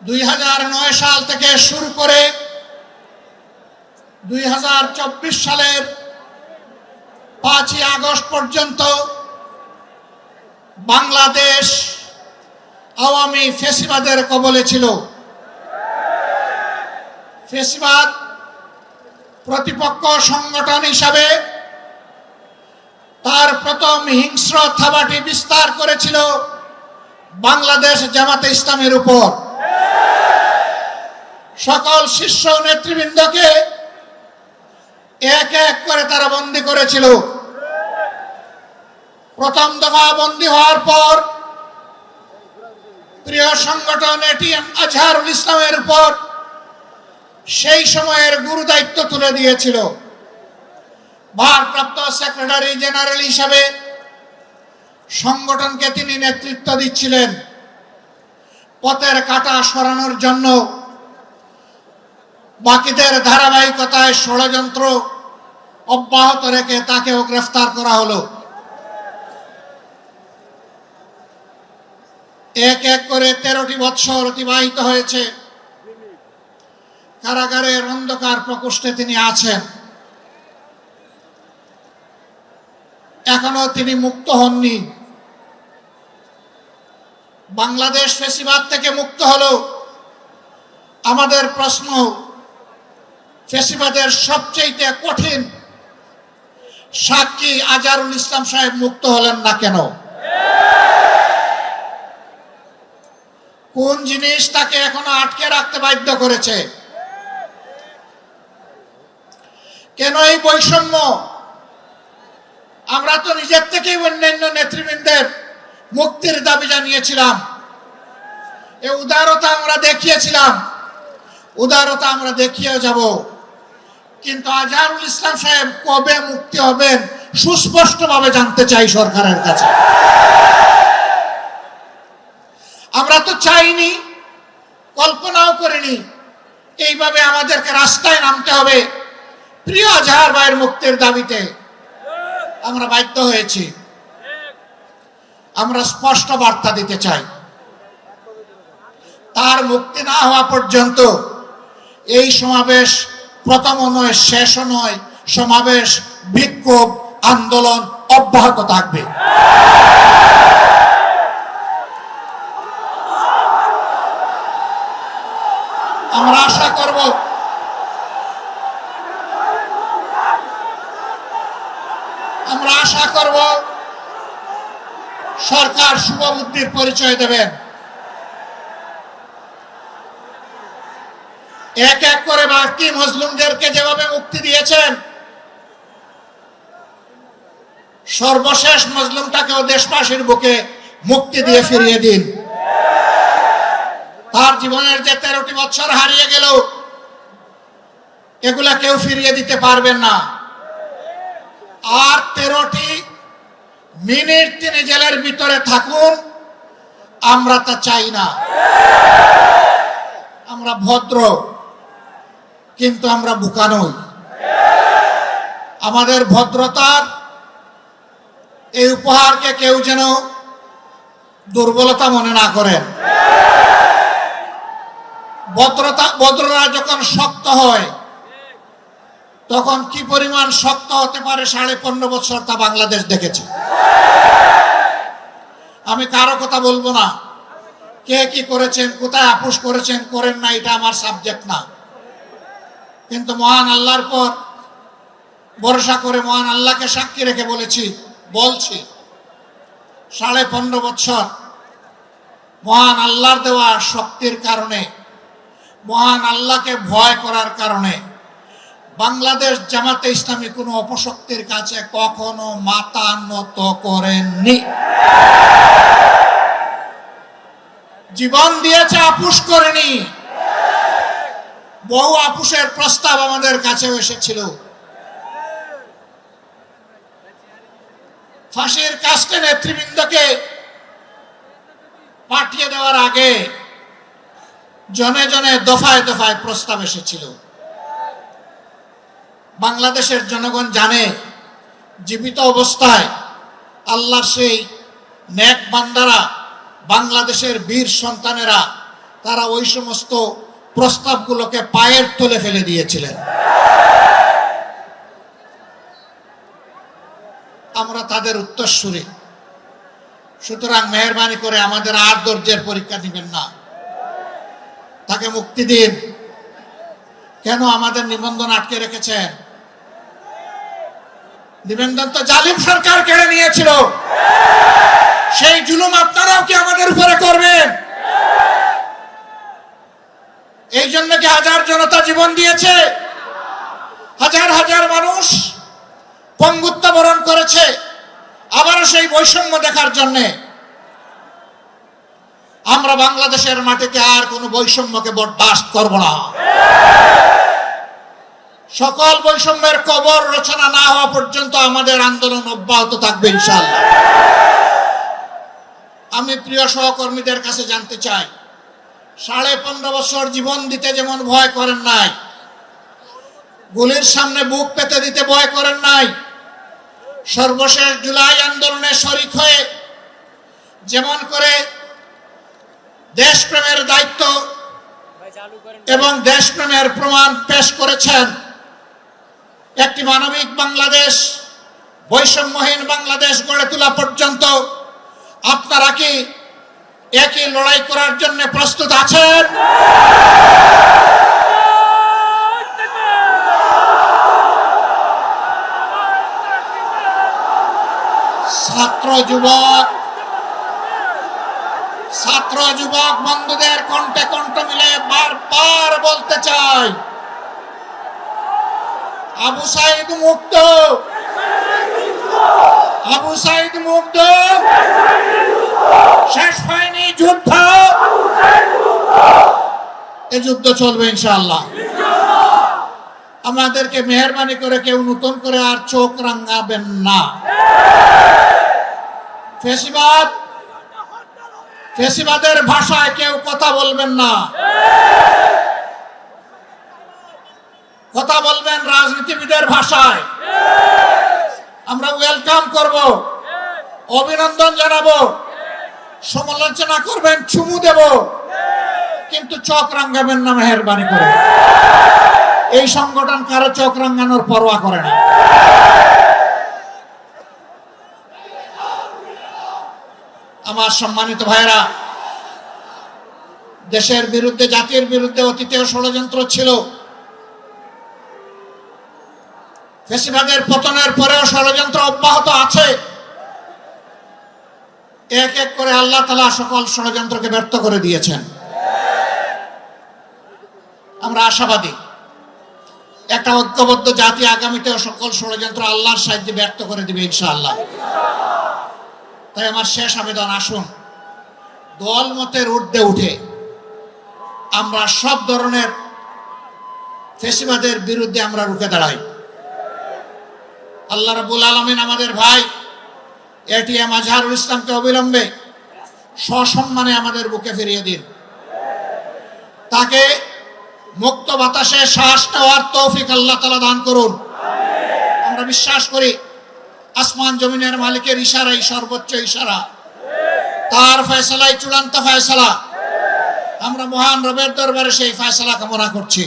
2009 সাল থেকে শুরু করে 2024 সালের 5ই আগস্ট পর্যন্ত বাংলাদেশ আওয়ামী ফ্যাসিবাদের কবলে ছিল। ফ্যাসিবাদ প্রতিপক্ষ সংগঠন হিসাবে তার প্রথম হিংস্র থাবাটি বিস্তার করেছিল বাংলাদেশ জামাতে ইসলামের উপর। সকল শীর্ষ নেতৃবৃন্দকে এক এক করে তারা বন্দী করেছিল। প্রথম দফা বন্দী হওয়ার পর প্রিয় সংগঠন এটিএম আজহারুল ইসলামের উপর সেই সময়ের গুরু দায়িত্ব তুলে দিয়েছিল। ভারপ্রাপ্ত সেক্রেটারি জেনারেল হিসাবে সংগঠনকে তিনি নেতৃত্ব দিচ্ছিলেন। পথের কাঁটা সরানোর জন্য বাকিদের ধারাবাহিকতায় ষড়যন্ত্র অব্যাহত রেখে তাকেও গ্রেফতার করা হলো। এক এক করে 13টি বৎসর অতিবাহিত হয়েছে। কারাগারের অন্ধকার প্রকোষ্ঠে তিনি আছেন। এখনো তিনি মুক্ত হননি। বাংলাদেশ ফ্যাসিবাদ থেকে মুক্ত হলো। আমাদের প্রশ্ন, ফ্যাসিবাদের সবচেয়ে কঠিন সাক্ষী আজহারুল ইসলাম সাহেব মুক্ত হলেন না কেন? কোন জিনিস তাকে এখনো আটকে রাখতে বাধ্য করেছে? কেন এই বৈষম্য? আমরা তো নিজের থেকেই অন্যান্য নেতৃবৃন্দের মুক্তির দাবি জানিয়েছিলাম। এই উদারতা আমরা দেখিয়েছিলাম, উদারতা আমরা দেখিয়ে যাব। কিন্তু আজহারুল ইসলাম সাহেব কবে মুক্তি হবেন সুস্পষ্টভাবে জানতে চাই সরকারের কাছে। আমরা তো চাইনি, কল্পনাও করিনি এইভাবে আমাদেরকে রাস্তায় নামতে হবে প্রিয় আজহার ভাইয়ের মুক্তির দাবিতে। আমরা বাধ্য হয়েছি। আমরা স্পষ্ট বার্তা দিতে চাই, তার মুক্তি না হওয়া পর্যন্ত এই সমাবেশ প্রথমও নয়, শেষও নয়। সমাবেশ, বিক্ষোভ, আন্দোলন অব্যাহত থাকবে। আমরা আশা করব সরকার শুভবুদ্ধির পরিচয় দেবেন। এক এক করে বাকি মুসলিমদেরকে যেভাবে মুক্তি দিয়েছেন, সর্বশেষ মুসলিমটাকেও দেশবাসীর বুকে মুক্তি দিয়ে ফিরিয়ে দিন। তার জীবনের যে 13টি বছর হারিয়ে গেল, এগুলা কেউ ফিরিয়ে দিতে পারবেন না। আর 13টি মিনিট তিনি জেলের ভিতরে থাকুন, আমরা তা চাই না। আমরা ভদ্র, কিন্তু আমরা বোকা নই। আমাদের ভদ্রতার এই উপহারকে কেউ যেন দুর্বলতা মনে না করেন। ভদ্ররা যখন শক্ত হয়, তখন কি পরিমাণ শক্ত হতে পারে 15.5 বছর তা বাংলাদেশ দেখেছে। আমি কারো কথা বলবো না, কে কি করেছেন, কোথায় আপোষ করেছেন করেন না, এটা আমার সাবজেক্ট না। কিন্তু মহান আল্লাহর পর ভরসা করে মহান আল্লাহকে সাক্ষী রেখে বলছি 15.5 বছর মহান আল্লাহর দেওয়া শক্তির কারণে, মহান আল্লাহকে ভয় করার কারণে বাংলাদেশ জামাতে ইসলামী কোনো অপশক্তির কাছে কখনো মাথা নত করেননি। জীবন দিয়েছে, আপোষ করেনি। বহু আপোষের প্রস্তাব আমাদের কাছে এসেছিল। ফাঁসির কাস্টে নেতৃবৃন্দকে পাঠিয়ে দেওয়ার আগে জনে জনে দফায় দফায় প্রস্তাব এসেছিল। বাংলাদেশের জনগণ জানে, জীবিত অবস্থায় আল্লাহর সেই নেক বান্দারা, বাংলাদেশের বীর সন্তানেরা তারা ওই সমস্ত প্রস্তাবগুলোকে পায়ের তলে ফেলে দিয়েছিলেন। আমরা তাদের উত্তরসূরি। সুতরাং মেহেরবানি করে আমাদের আর ধৈর্যের পরীক্ষা দিবেন না, তাকে মুক্তি দিন। কেন আমাদের নিবন্ধন আটকে রেখেছেন? নিবন্ধন তো জালিম সরকার কেড়ে নিয়েছিল, সেই জুলুম আপনারাও কি আমাদের উপরে করবেন? এই জন্য কি হাজার জনতা জীবন দিয়েছে, হাজার হাজার মানুষ পঙ্গুত্ব বরণ করেছে আবারও সেই বৈষম্য দেখার জন্য? আমরা বাংলাদেশের মাটিতে আর কোনো বৈষম্যকে বরদাস্ত করব না। সকল বৈষম্যের কবর রচনা না হওয়া পর্যন্ত আমাদের আন্দোলন অব্যাহত থাকবে ইনশাআল্লাহ। আমি প্রিয় সহকর্মীদের কাছে জানতে চাই, 15.5 বছর জীবন দিতে যেমন ভয় করেন নাই, গুলির সামনে বুক পেতে দিতে ভয় করেন নাই, সর্বশেষ জুলাই আন্দোলনে শরীক হয়ে যেমন করে দেশপ্রেমের দায়িত্ব এবং দেশপ্রেমের প্রমাণ পেশ করেছেন, একটি মানবিক বাংলাদেশ, বৈষম্যহীন বাংলাদেশ গড়ে তোলা পর্যন্ত আপনারা কি একই লড়াই করার জন্য প্রস্তুত আছেন? ছাত্র যুবক বন্ধুদের কণ্ঠে কণ্ঠ মিলে বারবার বলতে চাই, আবু সাইদ মুক্ত, আবু সাইদ মুক্ত, শেষ হয়নি যুদ্ধ, এই যুদ্ধ চলবে ইনশাআল্লাহ। আমাদেরকে মেহেরবানি করে কেউ নতুন করে আর চোখ রাঙাবেন না। ফেসিবাদের ভাষায় কেউ কথা বলবেন না, কথা বলবেন রাজনীতিবিদের ভাষায়। আমরা ওয়েলকাম করব, অভিনন্দন জানাবো, সমালোচনা করবেন, চুমু দেব, কিন্তু চোখ রাঙাবেন না মেহেরবানি করে। এই সংগঠন কারো চোখ রাঙানোর পরোয়া করে না। আমার সম্মানিত ভাইরা, দেশের বিরুদ্ধে, জাতির বিরুদ্ধে অতীতেও ষড়যন্ত্র ছিল, ফ্যাসিবাদের পতনের পরেও ষড়যন্ত্র অব্যাহত আছে। এক এক করে আল্লাহ তাআলা সকল ষড়যন্ত্রকে ব্যর্থ করে দিয়েছেন। আমরা আশাবাদী একটা ঐক্যবদ্ধ জাতি আগামীতেও সকল ষড়যন্ত্র আল্লাহর সাহায্যে ব্যর্থ করে দিবে ইনশাআল্লাহ। তাই আমার শেষ আবেদন, আসুন দল মতের ঊর্ধ্বে উঠে আমরা সব ধরনের ফ্যাসিবাদের বিরুদ্ধে আমরা রুখে দাঁড়াই। আল্লাহ রাব্বুল আলামিন আমাদের ভাই এটিএম আজহারুল ইসলামকে অবিলম্বে সসম্মানে আমাদের বুকে ফিরিয়ে দিন। তাকে মুক্ত বাতাসে শ্বাস নেওয়ার তৌফিক আল্লাহ তাআলা দান করুন। আমরা বিশ্বাস করি আসমান জমিনের মালিকের ইশারাই সর্বোচ্চ ইশারা, তার ফয়সালাই চূড়ান্ত ফয়সালা। আমরা মহান রবের দরবারে সেই ফয়সালা কামনা করছি।